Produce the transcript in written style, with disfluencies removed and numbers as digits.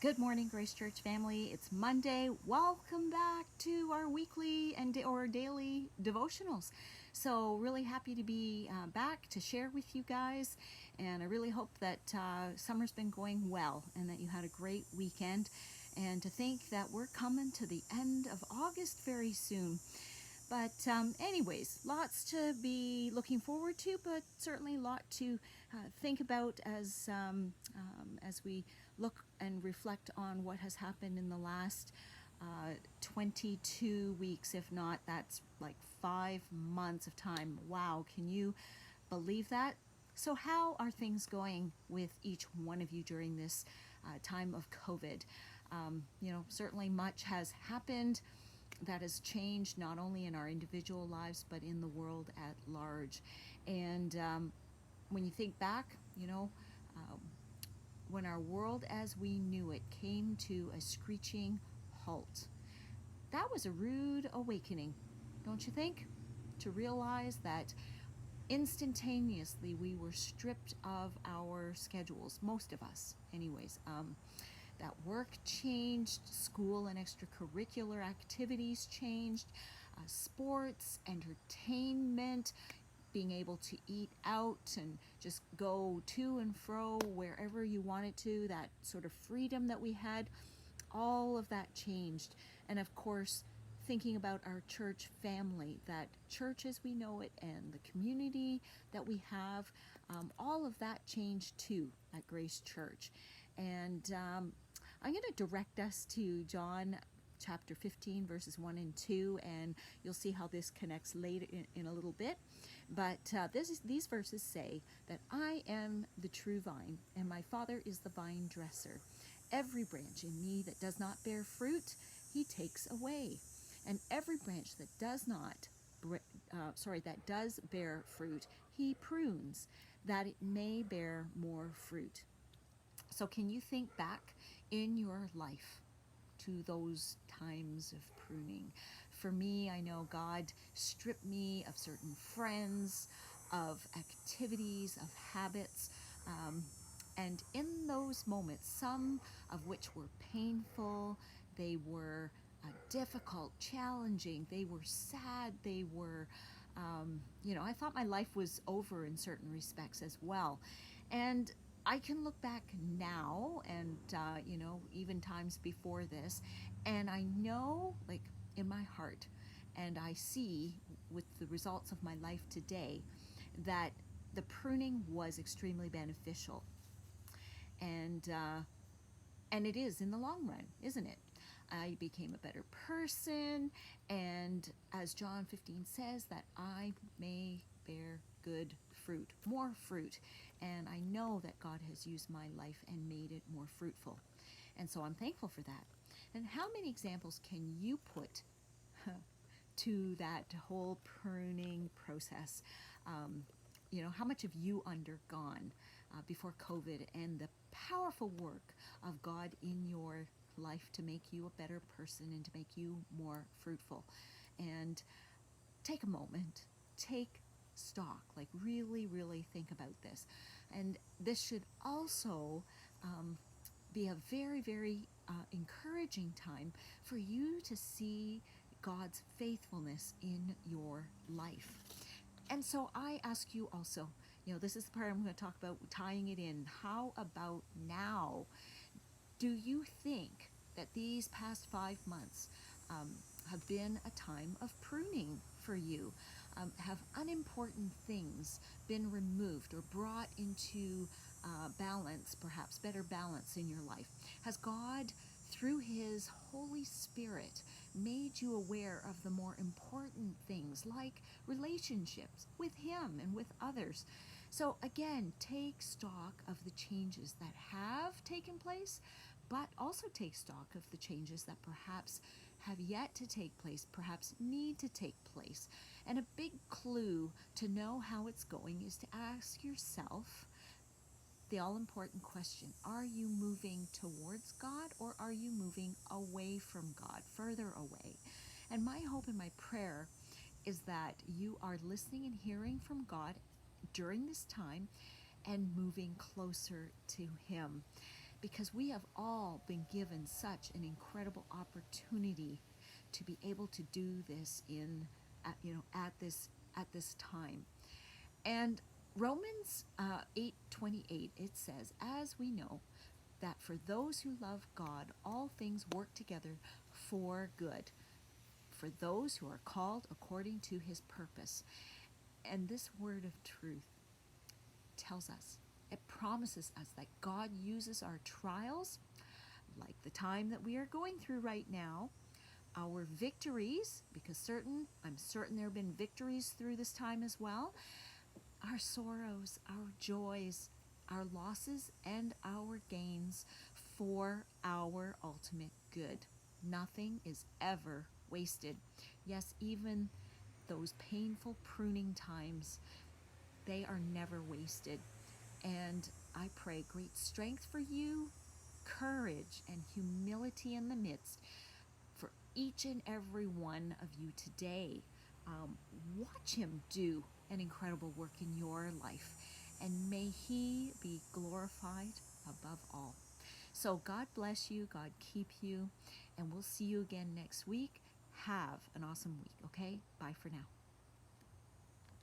Good morning, Grace Church family. It's Monday. Welcome back to our weekly or daily devotionals. So really happy to be back to share with you guys, and I really hope that summer's been going well and that you had a great weekend. And to think that we're coming to the end of August very soon. But anyways, lots to be looking forward to, but certainly a lot to think about as we look and reflect on what has happened in the last 22 weeks. If not, that's like 5 months of time. Wow, can you believe that? So, how are things going with each one of you during this time of COVID? Certainly much has happened that has changed not only in our individual lives but in the world at large. And when you think back, um, when our world as we knew it came to a screeching halt, that was a rude awakening, don't you think? To realize that instantaneously we were stripped of our schedules, most of us, anyways. That work changed, school and extracurricular activities changed, sports, entertainment, being able to eat out and just go to and fro wherever you wanted to, that sort of freedom that we had, all of that changed. And of course, thinking about our church family, that church as we know it and the community that we have, all of that changed too at Grace Church. And I'm going to direct us to John chapter 15, verses 1 and 2, and you'll see how this connects later in a little bit. But these verses say that I am the true vine, and my Father is the vine dresser. Every branch in me that does not bear fruit, he takes away. And every branch that does bear fruit, he prunes, that it may bear more fruit. So can you think back in your life to those times of pruning? For me, I know God stripped me of certain friends, of activities, of habits. And in those moments, some of which were painful, they were difficult, challenging, they were sad, they were, I thought my life was over in certain respects as well. And I can look back now and, even times before this, and I know, like, in my heart, and I see with the results of my life today that the pruning was extremely beneficial. And, uh, and it is in the long run, isn't it? I became a better person, and as John 15 says, that I may bear good fruit, more fruit. And I know that God has used my life and made it more fruitful. And so I'm thankful for that. And how many examples can you put to that whole pruning process? How much have you undergone before COVID, and the powerful work of God in your life to make you a better person and to make you more fruitful? And take a moment, take stock, like really, really think about this. And this should also be a very, very encouraging time for you to see God's faithfulness in your life. And so I ask you also, this is the part I'm going to talk about, tying it in. How about now? Do you think that these past 5 months um, have been a time of pruning for you? Have unimportant things been removed or brought into balance, perhaps better balance in your life? Has God, through His Holy Spirit, made you aware of the more important things like relationships with Him and with others? So again, take stock of the changes that have taken place, but also take stock of the changes that perhaps have yet to take place, perhaps need to take place. And a big clue to know how it's going is to ask yourself the all important question: are you moving towards God, or are you moving away from God, further away? And my hope and my prayer is that you are listening and hearing from God during this time and moving closer to Him. because we have all been given such an incredible opportunity to be able to do this at this time. And Romans 8:28, it says, as we know that for those who love God, all things work together for good, for those who are called according to his purpose. And this word of truth tells us, it promises us that God uses our trials, like the time that we are going through right now, our victories, because I'm certain there have been victories through this time as well, our sorrows, our joys, our losses, and our gains for our ultimate good. Nothing is ever wasted. Yes, even those painful pruning times, they are never wasted. And I pray great strength for you, courage and humility in the midst for each and every one of you today. Watch him do an incredible work in your life, and may he be glorified above all. So God bless you, God keep you, and we'll see you again next week. Have an awesome week, okay? Bye for now.